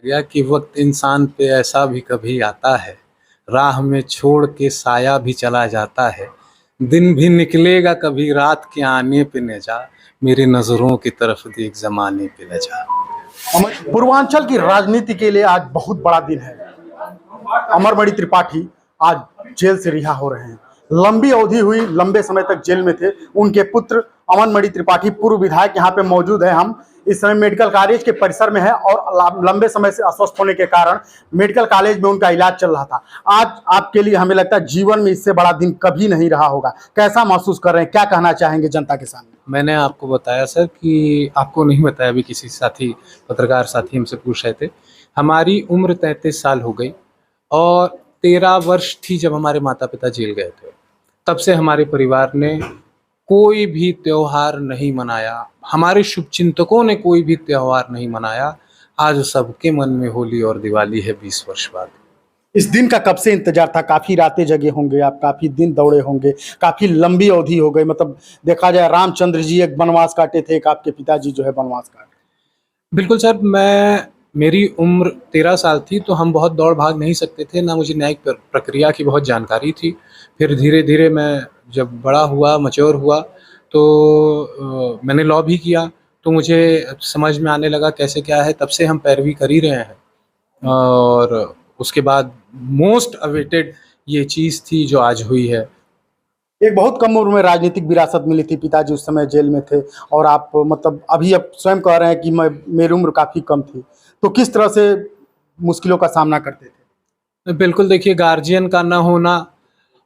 गया कि वक्त इंसान पे ऐसा भी कभी आता है, राह में छोड़ के साया भी चला जाता है। दिन भी निकलेगा कभी रात के आने पे न जा, मेरी नज़रों की तरफ देख ज़माने पे न जा। पूर्वांचल की राजनीति के लिए आज बहुत बड़ा दिन है। अमरमणि त्रिपाठी आज जेल से रिहा हो रहे हैं। लंबी अवधि हुई, लंबे समय तक जेल में थे। उनके पुत्र अमरमणि त्रिपाठी पूर्व विधायक यहाँ पे मौजूद है। हम इस समय मेडिकल कॉलेज के परिसर में है और लंबे समय से अस्वस्थ होने के कारण मेडिकल कॉलेज में उनका इलाज चल रहा था। आज आपके लिए हमें लगता है जीवन में इससे बड़ा दिन कभी नहीं रहा होगा। कैसा महसूस कर रहे हैं, क्या कहना चाहेंगे जनता के सामने? मैंने आपको बताया सर कि आपको नहीं बताया, अभी किसी साथी पत्रकार साथी हमसे पूछ रहे थे। हमारी उम्र 33 साल हो गई और 13 वर्ष थी जब हमारे माता पिता जेल गए थे। तब से हमारे परिवार ने कोई भी त्योहार नहीं मनाया, हमारे शुभचिंतकों ने कोई भी त्योहार नहीं मनाया। आज सबके मन में होली और दिवाली है 20 वर्ष बाद। इस दिन का कब से इंतजार था? काफी रातें जगे होंगे आप, काफी दिन दौड़े होंगे, काफी लंबी अवधि हो गई। मतलब देखा जाए रामचंद्र जी एक वनवास काटे थे, एक आपके पिताजी जो है वनवास काटे। बिल्कुल सर, मेरी उम्र 13 साल थी तो हम बहुत दौड़ भाग नहीं सकते थे, ना मुझे न्यायिक प्रक्रिया की बहुत जानकारी थी। फिर धीरे धीरे मैं जब बड़ा हुआ, मैच्योर हुआ तो मैंने लॉ भी किया, तो मुझे समझ में आने लगा कैसे क्या है। तब से हम पैरवी कर ही रहे हैं और उसके बाद मोस्ट अवेटेड ये चीज़ थी जो आज हुई है। एक बहुत कम उम्र में राजनीतिक विरासत मिली थी, पिताजी उस समय जेल में थे और आप मतलब अभी आप स्वयं कह रहे हैं कि मेरी उम्र काफ़ी कम थी, तो किस तरह से मुश्किलों का सामना करते थे? बिल्कुल, देखिए गार्जियन का ना होना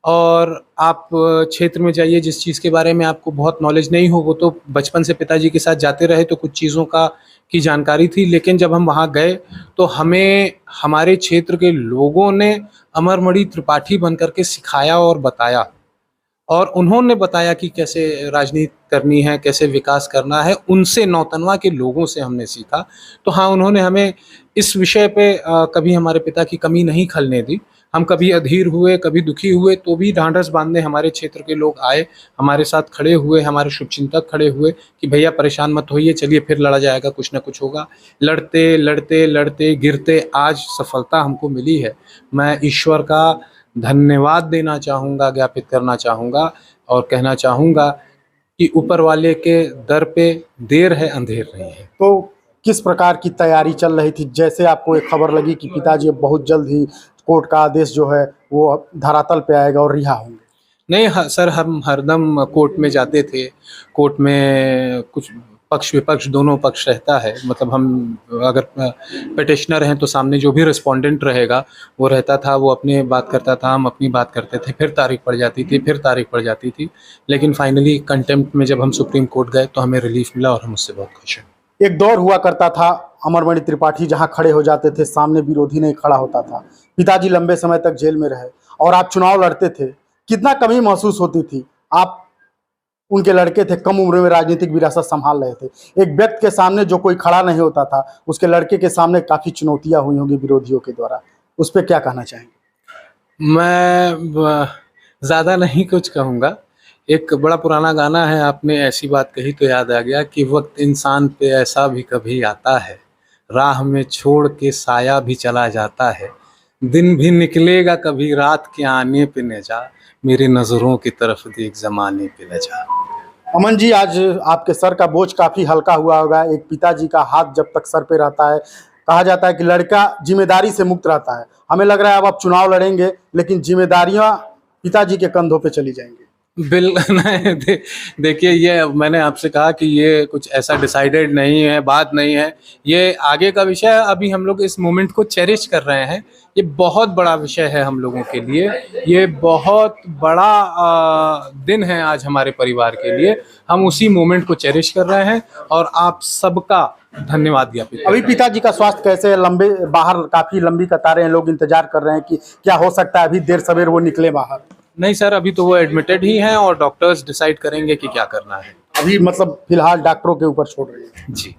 और आप क्षेत्र में जाइए जिस चीज़ के बारे में आपको बहुत नॉलेज नहीं हो, वो तो बचपन से पिताजी के साथ जाते रहे तो कुछ चीज़ों की जानकारी थी। लेकिन जब हम वहाँ गए तो हमें हमारे क्षेत्र के लोगों ने अमरमणि त्रिपाठी बन कर के सिखाया और बताया, और उन्होंने बताया कि कैसे राजनीति करनी है, कैसे विकास करना है। उनसे, नौतनवा के लोगों से हमने सीखा। तो हाँ, उन्होंने हमें इस विषय पे कभी हमारे पिता की कमी नहीं खलने दी। हम कभी अधीर हुए, कभी दुखी हुए तो भी ढांढस बांधने हमारे क्षेत्र के लोग आए, हमारे साथ खड़े हुए, हमारे शुभचिंतक खड़े हुए कि भैया परेशान मत होइए, चलिए फिर लड़ा जाएगा, कुछ ना कुछ होगा। लड़ते लड़ते लड़ते गिरते आज सफलता हमको मिली है। मैं ईश्वर का धन्यवाद देना चाहूँगा, ज्ञापित करना चाहूँगा और कहना चाहूँगा कि ऊपर वाले के दर पे देर है, अंधेर नहीं है। तो किस प्रकार की तैयारी चल रही थी? जैसे आपको एक खबर लगी कि पिताजी बहुत जल्द ही कोर्ट का आदेश जो है वो धरातल पे आएगा और रिहा होंगे। नहीं सर, हम हरदम कोर्ट में जाते थे। कोर्ट में कुछ पक्ष विपक्ष दोनों पक्ष रहता है। मतलब हम अगर पिटिशनर हैं तो सामने जो भी रिस्पोंडेंट रहेगा वो रहता था, वो अपनी बात करता था, हम अपनी बात करते थे, फिर तारीख पड़ जाती थी, फिर तारीख पड़ जाती थी। लेकिन फाइनली कंटेम्प्ट में जब हम सुप्रीम कोर्ट गए तो हमें रिलीफ मिला और हम उससे बहुत खुश हैं। एक दौर हुआ करता था अमरमणि त्रिपाठी जहां खड़े हो जाते थे, सामने विरोधी नहीं खड़ा होता था। पिताजी लंबे समय तक जेल में रहे और आप चुनाव लड़ते थे। कितना कमी महसूस होती थी? आप उनके लड़के थे, कम उम्र में राजनीतिक विरासत संभाल रहे थे। एक व्यक्ति के सामने जो कोई खड़ा नहीं होता था, उसके लड़के के सामने काफी चुनौतियां हुई होंगी विरोधियों के द्वारा, उस पर क्या कहना चाहेंगे? मैं ज़्यादा नहीं कुछ कहूँगा। एक बड़ा पुराना गाना है, आपने ऐसी बात कही तो याद आ गया कि वक्त इंसान पे ऐसा भी कभी आता है, राह में छोड़ के साया भी चला जाता है। दिन भी निकलेगा कभी रात के आने पे न जा, मेरी नज़रों की तरफ देख ज़माने पे न जा। अमन जी, आज आपके सर का बोझ काफी हल्का हुआ होगा। एक पिताजी का हाथ जब तक सर पे रहता है, कहा जाता है कि लड़का जिम्मेदारी से मुक्त रहता है। हमें लग रहा है अब आप चुनाव लड़ेंगे लेकिन जिम्मेदारियां पिताजी के कंधों पे चली जाएंगी। नहीं, देखिए ये मैंने आपसे कहा कि ये कुछ ऐसा डिसाइडेड नहीं है, बात नहीं है, ये आगे का विषय है। अभी हम लोग इस मोमेंट को चेरिश कर रहे हैं। ये बहुत बड़ा विषय है हम लोगों के लिए, ये बहुत बड़ा दिन है आज हमारे परिवार के लिए। हम उसी मोमेंट को चेरिश कर रहे हैं और आप सबका धन्यवाद ज्ञापित। अभी पिताजी का स्वास्थ्य कैसे है? लंबे बाहर काफी लंबी कतारें हैं, लोग इंतजार कर रहे हैं कि क्या हो सकता है अभी देर सवेर वो निकले बाहर। नहीं सर, अभी तो वो एडमिटेड ही हैं और डॉक्टर्स डिसाइड करेंगे कि क्या करना है। अभी मतलब फिलहाल डॉक्टरों के ऊपर छोड़ रही है जी।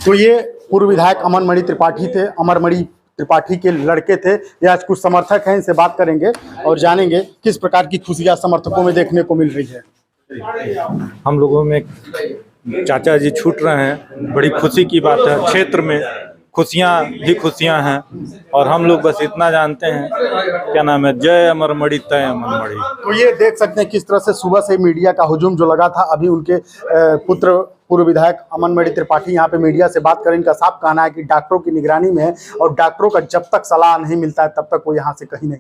तो ये पूर्व विधायक अमरमणि त्रिपाठी थे, अमरमणि त्रिपाठी के लड़के थे। ये आज कुछ समर्थक हैं, इनसे बात करेंगे और जानेंगे किस प्रकार की खुशियां समर्थकों में देखने को मिल रही है। हम लोगों में चाचा जी छूट रहे हैं, बड़ी खुशी की बात है। क्षेत्र में खुशियाँ ही खुशियाँ हैं। और हम लोग बस इतना जानते हैं, क्या नाम है, जय अमरमणि तय अमरमणि। तो ये देख सकते हैं किस तरह से सुबह से मीडिया का हुजूम जो लगा था। अभी उनके पुत्र पूर्व विधायक अमनमणि त्रिपाठी यहाँ पे मीडिया से बात करें। इनका साफ कहना है कि डॉक्टरों की निगरानी में है और डॉक्टरों का जब तक सलाह नहीं मिलता है तब तक वो यहाँ से कहीं नहीं